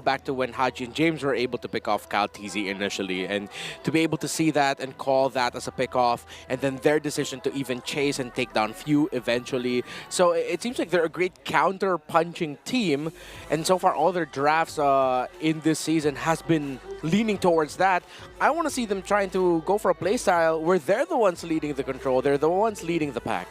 back to when Haji and James were able to pick off Cal TZ initially, and to be able to see that and call that as a pick-off, and then their decision to even chase and take down Few eventually. So it seems like they're a great counter-punching team, and so far all their drafts in this season has been leaning towards that. I want to see them trying to go for a playstyle where they're the ones leading the control, they're the ones leading the pack.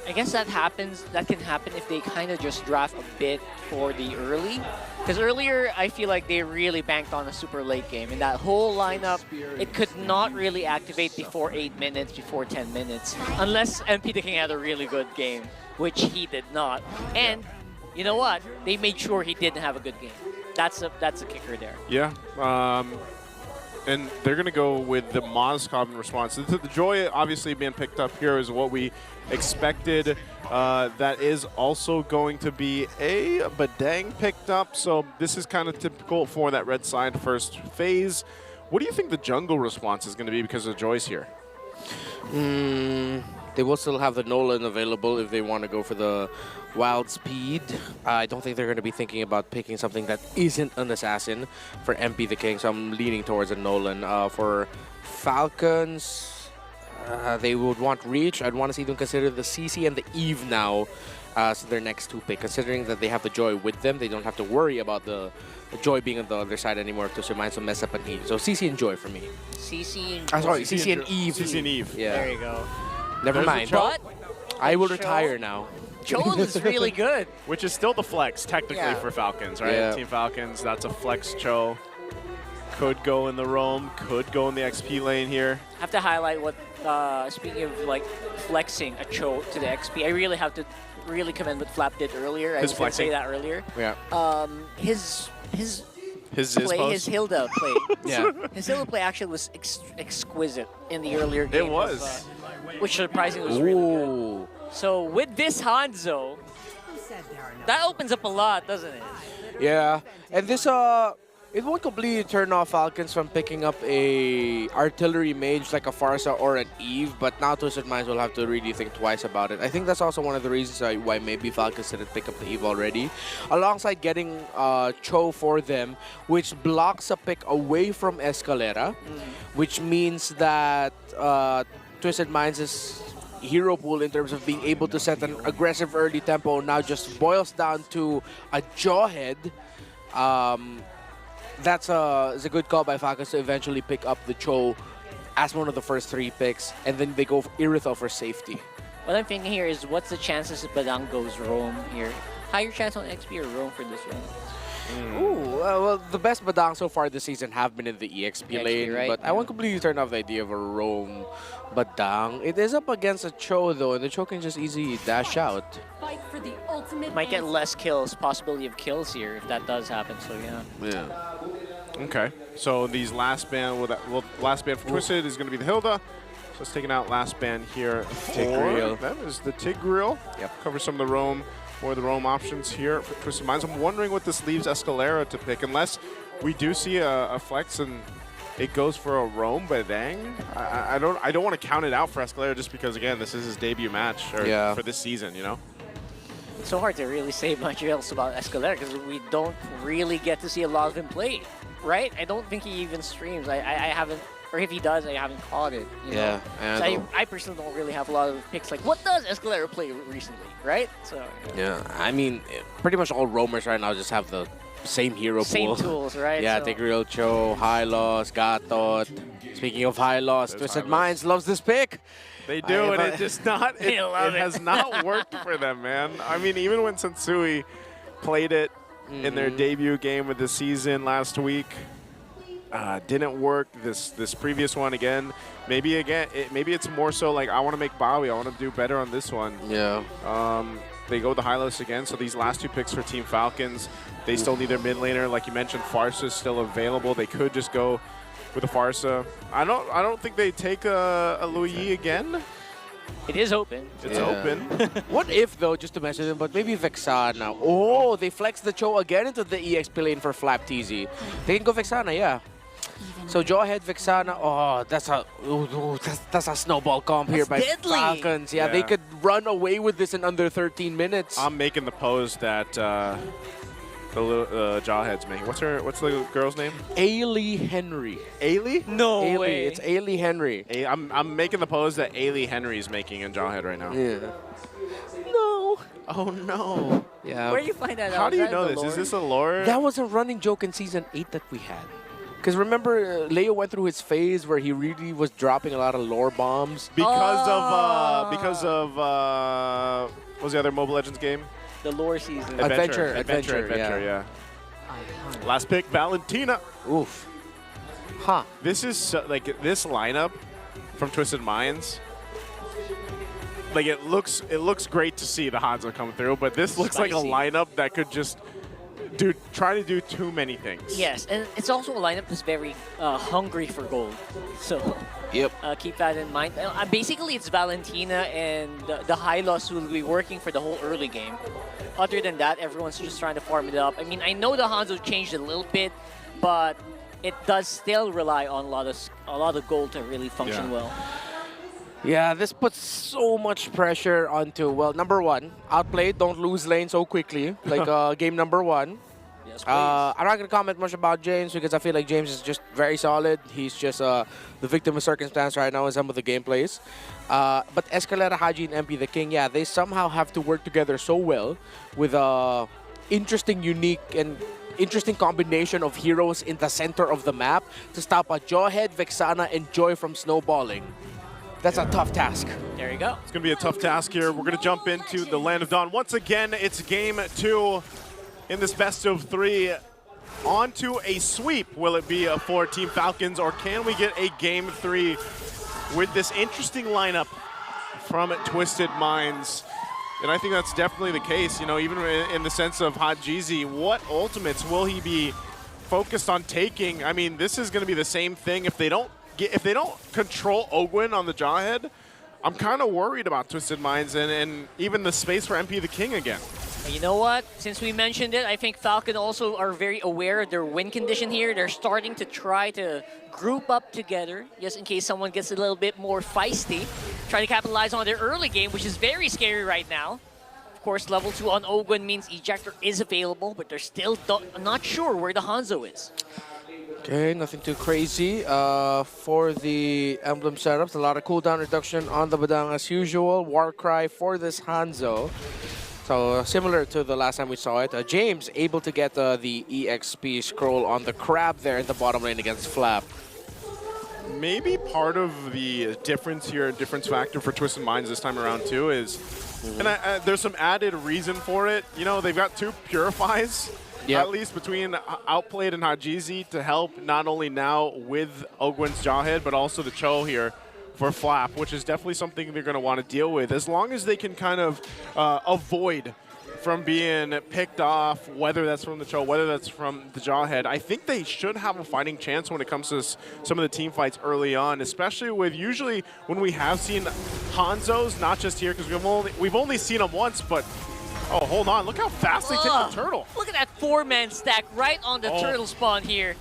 I guess that can happen if they kind of just draft a bit for the early. Because earlier, I feel like they really banked on a super late game. And that whole lineup, it could not really activate before 8 minutes, before 10 minutes. Unless MP the King had a really good game, which he did not. And you know what? They made sure he didn't have a good game. That's a kicker there. Yeah. And they're going to go with the Mozcov in response. The Joy obviously being picked up here is what we expected. That is also going to be a Badang picked up. So this is kind of typical for that red side first phase. What do you think the jungle response is going to be because of Joy's here? They will still have the Nolan available if they want to go for the wild speed. I don't think they're going to be thinking about picking something that isn't an assassin for MP the King, so I'm leaning towards a Nolan. For Falcons, they would want Reach. I'd want to see them consider the CC and the Eve now as their next two pick. Considering that they have the Joy with them, they don't have to worry about the Joy being on the other side anymore to remind some mess up and Eve. So CC and Joy for me. CC and Sorry, CC and Eve. CC and Eve. Yeah. There you go. Never mind. But I will Cho- retire now. Joel is really good. Which is still the flex, technically, Yeah. for Falcons, right? Yeah. Team Falcons, that's a flex Cho. Could go in the roam, could go in the XP lane here. I have to highlight what, speaking of like flexing a Cho to the XP, I really have to really commend what Flap did earlier. I His was going to flexing. say that earlier. Yeah. His His play, post. his Hilda play. Yeah. His Hilda play actually was exquisite in the earlier game. It was. Which surprisingly was really good. Ooh. So with this Hanzo, that opens up a lot, doesn't it? Yeah. And this, it won't completely turn off Falcons from picking up a artillery mage like a Farsa or an Eve, but now Twisted Minds will have to really think twice about it. I think that's also one of the reasons why maybe Falcons didn't pick up the Eve already. Alongside getting Cho for them, which blocks a pick away from Escalera, which means that Twisted Minds' hero pool in terms of being able to set an aggressive early tempo now just boils down to a Jawhead. That's a good call by Falcons to eventually pick up the Cho as one of the first 3 picks, and then they go for Irithel for safety. What I'm thinking here is what's the chances if Badang goes roam here? Higher chance on XP or roam for this one? Ooh, well, the best Badang so far this season have been in the EXP lane, right? but I won't completely turn off the idea of a roam Badang. It is up against a Cho though, and the Cho can just easily dash out. Fight for the ultimate Might get less kills, possibility of kills here if that does happen, so yeah. Yeah. Okay, so these last ban, last ban for Twisted is going to be the Hilda. So it's taking out last ban here. Tigreal. That is the Tigreal. Yep. Cover some of the roam, more of the roam options here for Twisted Minds. I'm wondering what this leaves Escalera to pick, unless we do see a flex and it goes for a roam by Dang. I don't want to count it out for Escalera just because, again, this is his debut match for this season, you know? It's so hard to really say much else about Escalera because we don't really get to see a lot of him play, right? I don't think he even streams. I haven't, or if he does, I haven't caught it. You know? So I personally don't really have a lot of picks. Like, what does Escalera play recently, right? So Yeah, I mean, pretty much all roamers right now just have the same hero pool. same tools, right? Yeah, so, Tigreal, Cho, Hylos, Gatot. Speaking of Hylos, Twisted Minds loves this pick. They do, and it just not, it love it. has not worked for them, man. I mean, even when Sensui played it in their debut game of the season last week, didn't work. This previous one again, maybe it's more so like I want to make Bawi, I want to do better on this one. Yeah. They go with the Hylos again, so these last 2 picks for Team Falcons, they still need their mid laner. Like you mentioned, Farsa is still available. They could just go with a Farsa. I don't think they take a Louis again. it is open. It's Yeah. open. What if, though, just to mention them, but maybe Vexana. Oh, they flex the Cho again into the EXP lane for Flap TZ. They can go Vexana, yeah. So Jawhead, Vexana, oh, that's a snowball comp here by deadly. Falcons. Yeah, they Yeah. could run away with this in under 13 minutes. I'm making the pose that the Jawhead's making. What's the girl's name? Ailey Henry. Ailey? No Ailey. way. It's Ailey Henry. I'm making the pose that Ailey Henry's making in Jawhead right now. Yeah. No. Oh no. Yeah. Where do you find that out? How do Is you that know the this? lore? Is this a lore? That was a running joke in Season 8 that we had. Because remember, Leo went through his phase where he really was dropping a lot of lore bombs. Because of what was the other Mobile Legends game? The lore season. Adventure, yeah. Last pick, Valentina. Oof. Huh. This is like this lineup from Twisted Minds. Like it looks great to see the Hanzo come through, but this looks like a lineup that could just try to do too many things. Yes, and it's also a lineup that's very hungry for gold. So Yep. keep that in mind. Basically, it's Valentina and the Hylos who will be working for the whole early game. Other than that, everyone's just trying to farm it up. I mean, I know the Hanzo changed a little bit, but it does still rely on a lot of gold to really function well. Yeah, this puts so much pressure onto, well, number one, outplayed, don't lose lane so quickly, like game number one. Yes, please. I'm not going to comment much about James because I feel like James is just very solid. He's just the victim of circumstance right now in some of the gameplays. But Escalera, Haji, and MP the King, yeah, they somehow have to work together so well with a interesting, unique, and interesting combination of heroes in the center of the map to stop a Jawhead, Vexana, and Joy from snowballing. That's a tough task. There you go. It's going to be a tough task here. We're going to jump into the Land of Dawn. Once again, it's game 2 in this best of 3. On to a sweep. Will it be for Team Falcons, or can we get a game 3 with this interesting lineup from Twisted Minds? And I think that's definitely the case. You know, even in the sense of Hajizi, what ultimates will he be focused on taking? I mean, this is going to be the same thing if they don't control Ogwin on the Jawhead. I'm kind of worried about Twisted Minds and even the space for MP the King again. You know what? Since we mentioned it, I think Falcon also are very aware of their win condition here. They're starting to try to group up together, just in case someone gets a little bit more feisty. Try to capitalize on their early game, which is very scary right now. Of course, level 2 on Ogwin means Ejector is available, but they're still not sure where the Hanzo is. Okay, nothing too crazy. For the emblem setups, a lot of cooldown reduction on the Badang as usual. Warcry for this Hanzo. So similar to the last time we saw it. James able to get the EXP scroll on the Crab there in the bottom lane against Flap. Maybe part of the difference here, difference factor for Twisted Minds this time around too is, and there's some added reason for it. You know, they've got 2 Purifies. Yep. At least between Outplayed and Hajizi to help not only now with Ogwin's Jawhead, but also the Cho here for Flap, which is definitely something they're going to want to deal with. As long as they can kind of avoid from being picked off, whether that's from the Cho, whether that's from the Jawhead, I think they should have a fighting chance when it comes to some of the team fights early on, especially with usually when we have seen Hanzos, not just here, because we've only seen them once, but oh, hold on. Look how fast they take the turtle. Look at that 4-man stack right on the turtle spawn here.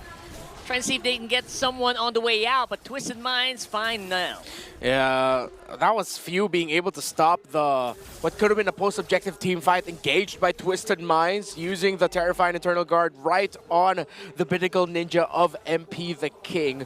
Trying to see if they can get someone on the way out, but Twisted Minds fine now. Yeah, that was few being able to stop what could have been a post-objective team fight engaged by Twisted Minds using the Terrifying Eternal Guard right on the Pinnacle Ninja of MP the King.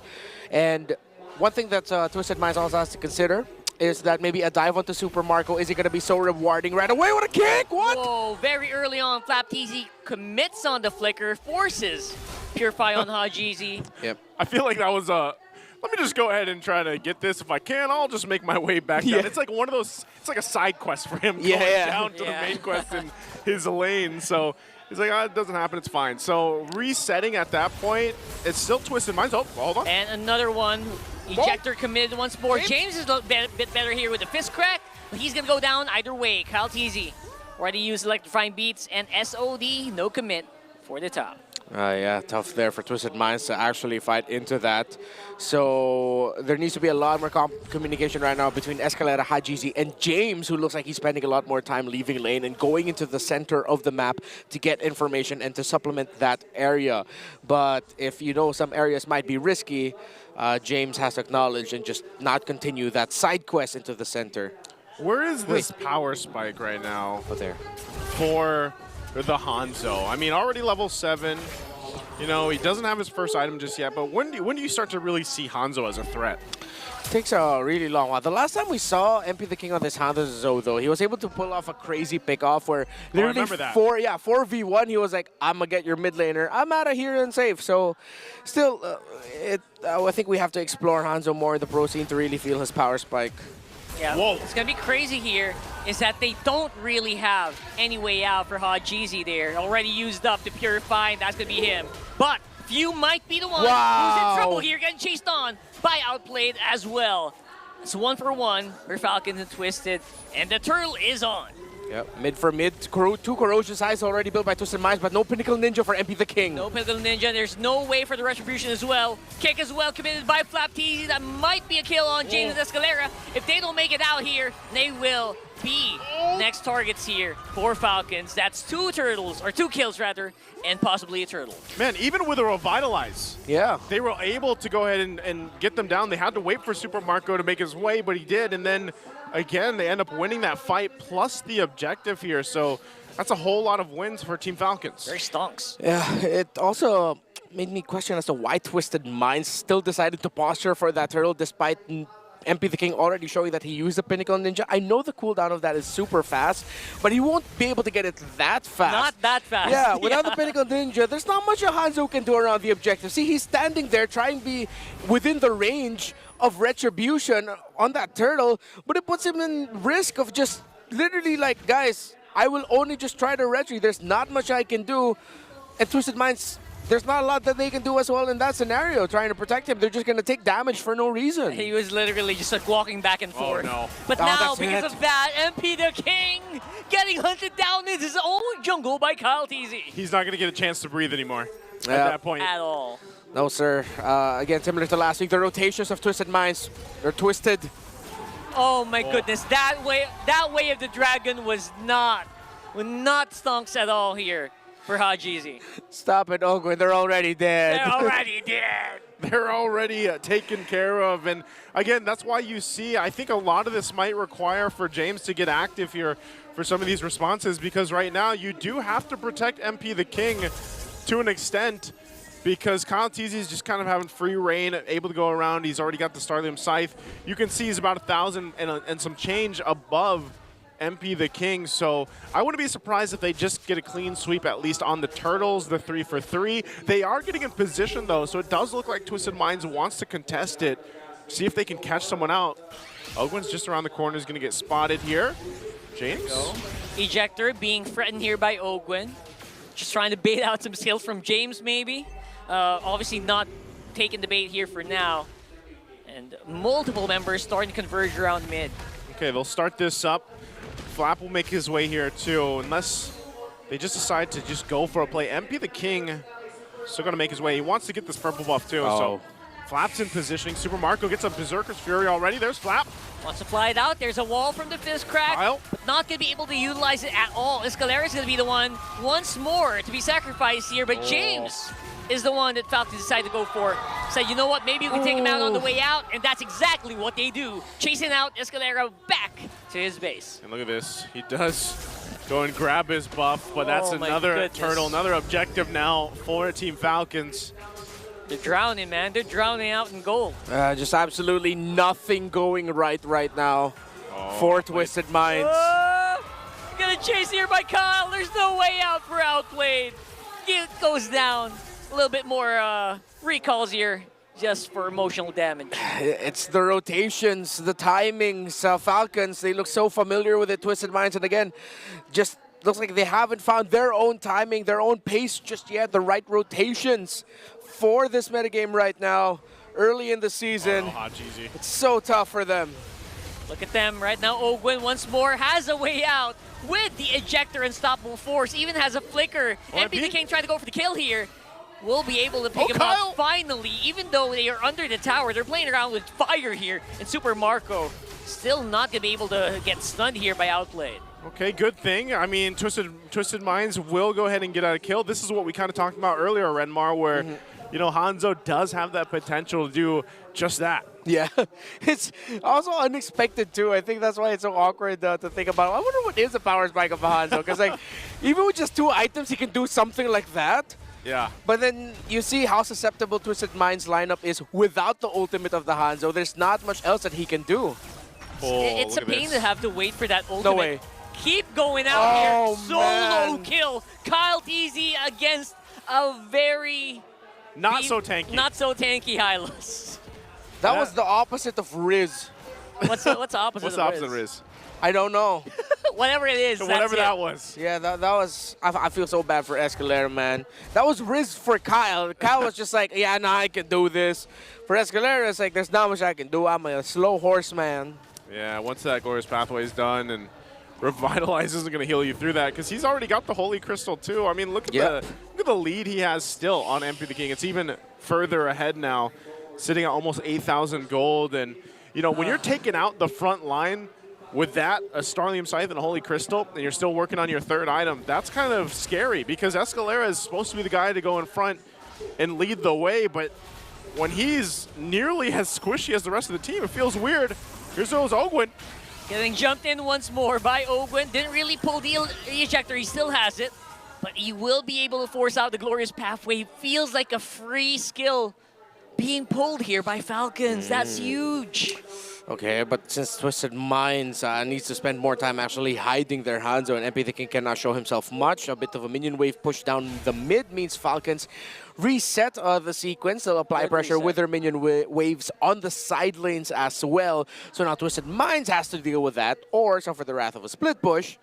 And one thing that Twisted Minds also has to consider is that maybe a dive onto Super Marco isn't going to be so rewarding right away. What a kick! What? Whoa, very early on, Flap TZ commits on the flicker, forces Purify on Hajizi. Yep. I feel like that was let me just go ahead and try to get this. If I can, I'll just make my way back down. It's like one of those, it's like a side quest for him going down to the main quest in his lane. So he's like, it doesn't happen, it's fine. So resetting at that point, it's still Twisted Minds. Oh, hold on. And another one. Ejector committed once more. James is a bit better here with the fist crack, but he's going to go down either way. Kyle TZ already used electrifying beats, and SOD, no commit for the top. Yeah, tough there for Twisted Minds to actually fight into that. So there needs to be a lot more communication right now between Escalera, Hajizi, and James, who looks like he's spending a lot more time leaving lane and going into the center of the map to get information and to supplement that area. But if you know some areas might be risky, James has to acknowledge and just not continue that side quest into the center. Where is this power spike right now? Oh, there. For the Hanzo. I mean, already level 7. You know, he doesn't have his first item just yet, but when do you start to really see Hanzo as a threat? Takes a really long while. The last time we saw MP the King on this Hanzo, though, he was able to pull off a crazy pick-off where literally 4v1, he was like, I'm going to get your mid laner. I'm out of here and safe. So still, I think we have to explore Hanzo more in the pro scene to really feel his power spike. Yeah, Whoa. It's going to be crazy here is that they don't really have any way out for Hajizi there. Already used up the Purify, and that's going to be him. But Few might be the one who's in trouble here, getting chased on by Outplayed as well. It's 1-for-1 for Falcons and Twisted, and the turtle is on. Yep, mid for mid. 2 Corrosion Size already built by Twisted Minds, but no Pinnacle Ninja for MP the King. No Pinnacle Ninja. There's no way for the Retribution as well. Kick as well committed by Flap TZ. That might be a kill on James and Escalera. If they don't make it out here, they will be next targets here for Falcons. That's 2 turtles, or 2 kills rather, and possibly a turtle. Man, even with a Revitalize, yeah, they were able to go ahead and get them down. They had to wait for Super Marco to make his way, but he did, and then again, they end up winning that fight plus the objective here. So that's a whole lot of wins for Team Falcons. Very stonks. Yeah, it also made me question as to why Twisted Minds still decided to posture for that turtle despite MP the King already showing that he used the Pinnacle Ninja. I know the cooldown of that is super fast, but he won't be able to get it that fast. Not that fast. Yeah, without the Pinnacle Ninja, there's not much a Hanzo can do around the objective. See, he's standing there trying to be within the range of Retribution on that turtle, but it puts him in risk of just literally like, guys, I will only just try to retry. There's not much I can do. And Twisted Minds, there's not a lot that they can do as well in that scenario, trying to protect him. They're just going to take damage for no reason. He was literally just like walking back and forth. No. But now, because of that, MP the King getting hunted down in his own jungle by Kyle TZ. He's not going to get a chance to breathe anymore at that point. At all. No, sir. Again, similar to last week, the rotations of Twisted Minds, they're twisted. Oh my goodness, that way of the dragon was not stonks at all here for Hajizi. Stop it, Ogwin. They're already dead. They're already dead. They're already taken care of. And again, that's why you see, I think a lot of this might require for James to get active here for some of these responses, because right now you do have to protect MP the King to an extent, because Kyle TZ is just kind of having free reign, able to go around. He's already got the Starlium Scythe. You can see he's about 1,000 and some change above MP the King. So I wouldn't be surprised if they just get a clean sweep, at least on the turtles, the 3-for-3. They are getting in position, though, so it does look like Twisted Minds wants to contest it, see if they can catch someone out. Ogwin's just around the corner, is going to get spotted here. James? Ejector being threatened here by Ogwin. Just trying to bait out some skills from James, maybe. Obviously not taking the bait here for now. And multiple members starting to converge around mid. Okay, they'll start this up. Flap will make his way here too, unless they just decide to just go for a play. MP the King still going to make his way. He wants to get this purple buff too, so Flap's in positioning. Super Marco gets a Berserker's Fury already. There's Flap. Wants to fly it out. There's a wall from the Fizz Crack, but not going to be able to utilize it at all. Escalera is going to be the one once more to be sacrificed here, but James is the one that Falcons decided to go for. Said, you know what, maybe you can take him out on the way out, and that's exactly what they do. Chasing out Escalera back to his base. And look at this. He does go and grab his buff, but that's another turtle, another objective now for Team Falcons. They're drowning, man. They're drowning out in gold. Just absolutely nothing going right now for Twisted Minds. Gonna chase here by Kyle. There's no way out for Outplayed. It goes down. A little bit more recalls here just for emotional damage. It's the rotations, the timings. Falcons, they look so familiar with it, Twisted Minds. And again, just looks like they haven't found their own timing, their own pace just yet, the right rotations for this metagame right now, early in the season. It's so tough for them. Look at them right now. Ogwin once more has a way out with the Ejector Unstoppable Force, even has a flicker. MP the King trying to go for the kill here. Will be able to pick him up finally, even though they are under the tower. They're playing around with fire here, and Super Marco still not going to be able to get stunned here by Outplayed. Okay, good thing. I mean, Twisted Minds will go ahead and get out a kill. This is what we kind of talked about earlier, Renmar, where you know, Hanzo does have that potential to do just that. Yeah, it's also unexpected too. I think that's why it's so awkward to think about. I wonder what is the power spike of Hanzo, because like even with just 2 items, he can do something like that. Yeah. But then you see how susceptible Twisted Mind's lineup is without the ultimate of the Hanzo. There's not much else that he can do. Oh, It's a look at pain this. to have to wait for that ultimate. No way. Keep going out Oh, here. Solo man. kill. Kyle TZ against a very Not so tanky. not so tanky Hylos. That Yeah. was the opposite of Riz. What's the opposite What's of the opposite of Riz? Riz? I don't know. Whatever it is. So that's whatever it. that was. Yeah, that was. I feel so bad for Escalera, man. That was Riz for Kyle. Kyle was just like, yeah, nah, I can do this. For Escalera, it's like, there's not much I can do. I'm a slow horseman. Yeah, once that Glorious Pathway is done and Revitalize isn't going to heal you through that because he's already got the Holy Crystal too. I mean, look at the lead he has still on MP the King. It's even further ahead now, sitting at almost 8,000 gold. And, you know, when you're taking out the front line with that, a Starlium Scythe and a Holy Crystal, and you're still working on your 3rd item, that's kind of scary because Escalera is supposed to be the guy to go in front and lead the way, but when he's nearly as squishy as the rest of the team, it feels weird. Here's those Ogwin. Getting jumped in once more by Ogwin. Didn't really pull the ejector. He still has it. But he will be able to force out the Glorious Pathway. Feels like a free skill being pulled here by Falcons. That's huge. Okay, but since Twisted Minds needs to spend more time actually hiding their Hanzo, and MP the King cannot show himself much, a bit of a minion wave push down the mid means Falcons reset the sequence. They'll apply Good pressure reset. with their minion waves on the side lanes as well. So now Twisted Minds has to deal with that, or suffer the wrath of a split push.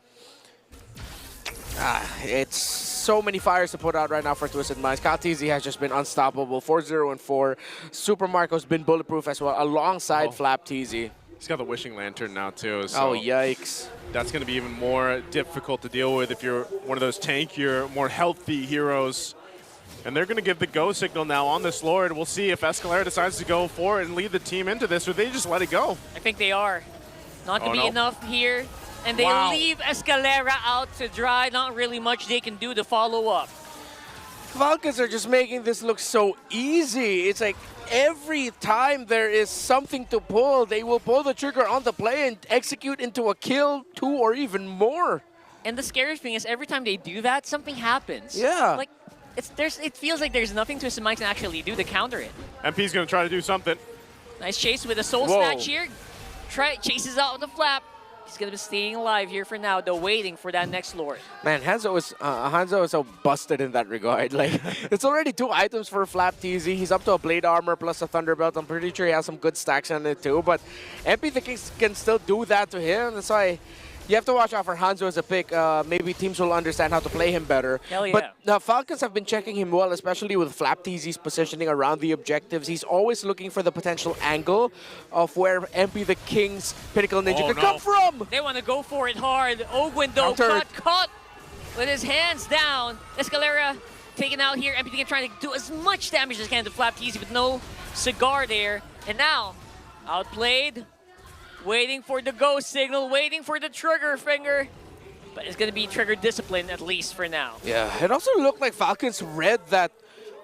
It's so many fires to put out right now for Twisted Minds. KTZ has just been unstoppable. 4-0-4. Super Marco's been bulletproof as well, alongside Flap TZ. He's got the Wishing Lantern now too. So Oh, yikes. that's going to be even more difficult to deal with if you're one of those tankier, more healthy heroes. And they're going to give the go signal now on this Lord. We'll see if Escalera decides to go for it and lead the team into this, or they just let it go. I think they are. Not to Oh, be no. enough here. And they Wow. leave Escalera out to dry. Not really much they can do to follow up. Falcons are just making this look so easy. It's like every time there is something to pull, they will pull the trigger on the play and execute into a kill, 2 or even more. And the scary thing is every time they do that, something happens. Yeah. Like, it feels like there's nothing Twisted Minds can actually do to counter it. MP's going to try to do something. Nice chase with a soul Whoa. snatch here. Chases out with the flap. He's going to be staying alive here for now, though waiting for that next Lord. Man, Hanzo is so busted in that regard. Like, it's already 2 items for Flap TZ. He's up to a Blade Armor plus a Thunderbelt. I'm pretty sure he has some good stacks on it too. But MP the King can still do that to him. That's why you have to watch out for Hanzo as a pick. Maybe teams will understand how to play him better. Hell yeah. But the Falcons have been checking him well, especially with Flap TZ's positioning around the objectives. He's always looking for the potential angle of where MP the King's Pinnacle Ninja could come from. They want to go for it hard. Ogwin, though, Countered. got caught with his hands down. Escalera taken out here. MP the King trying to do as much damage as he can to Flap TZ with no cigar there. And now, outplayed. Waiting for the go signal, waiting for the trigger finger. But it's going to be trigger discipline, at least for now. Yeah, it also looked like Falcons read that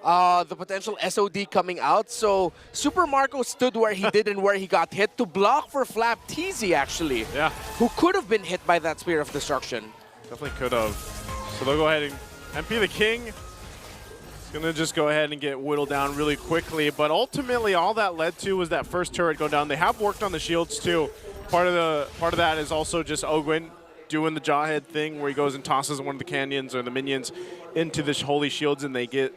the potential SOD coming out, so Super Marco stood where he did and where he got hit to block for Flap TZ, actually. Yeah, Who could have been hit by that Spear of Destruction. definitely could have. So they'll go ahead and MP the King is going to just go ahead and get whittled down really quickly. But ultimately, all that led to was that first turret go down. They have worked on the shields too. Part of that is also just Ogwin doing the jawhead thing where he goes and tosses one of the canyons or the minions into the holy shields and they get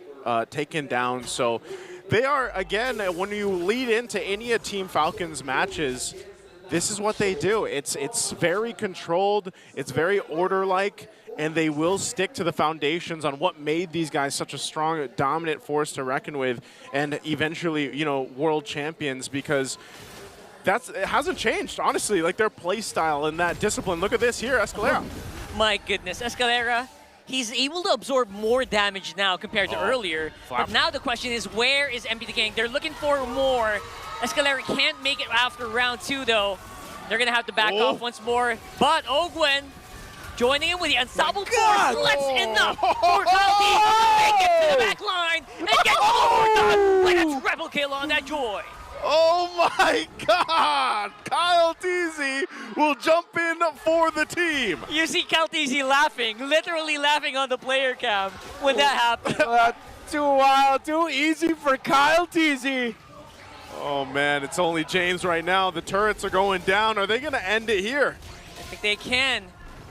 taken down. So they are, again, when you lead into any of Team Falcons matches, this is what they do. It's very controlled, it's very order-like, and they will stick to the foundations on what made these guys such a strong, dominant force to reckon with, and eventually, you know, world champions, because it hasn't changed, honestly. Like, their play style and that discipline. Look at this here, Escalera. My goodness, Escalera, he's able to absorb more damage now compared to earlier. Flap. But now the question is, where is MP the King? They're looking for more. Escalera can't make it after round 2, though. They're going to have to back off once more. But Ogwin joining in with the unstoppable force. Let's enough for Kalti to make it to the back line and get overdone like a triple kill on that Joy. Oh my God! Kyle Teasy will jump in for the team. You see Caltesi laughing, literally laughing on the player cam when that happened. Too wild, too easy for Kyle Teasy. Oh man, it's only James right now. The turrets are going down. Are they going to end it here? I think they can.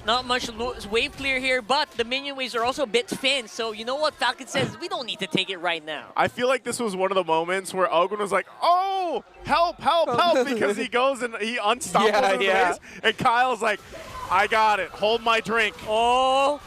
Not much wave clear here, but the minion waves are also a bit thin. So you know what Falcon says? We don't need to take it right now. I feel like this was one of the moments where Ogwen was like, oh, help, help, help, because he goes and he unstoppable in the race. And Kyle's like, I got it. Hold my drink. Oh,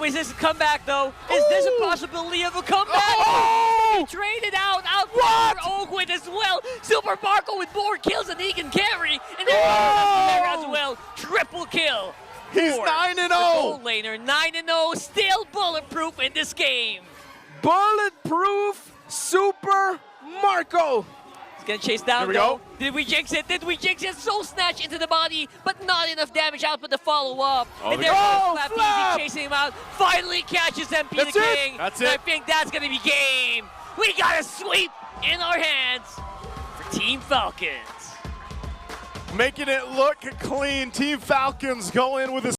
is this a comeback though? Is this a possibility of a comeback? Oh! He traded out What? for Ogwen as well. Super Marco with more kills than he can carry. And then there as well. Triple kill. He's 9-0. Gold laner, 9-0, still bulletproof in this game. Bulletproof Super Marco. He's gonna chase down Here we though. go. Did we jinx it? Did we jinx it? Soul Snatch into the body, but not enough damage output to follow up. Oh, and the there's go. Flap Flap. Easy chasing him out. Finally catches MP That's the it. King. That's And it. I think that's gonna be game. We got a sweep in our hands for Team Falcons. Making it look clean. Team Falcons go in with a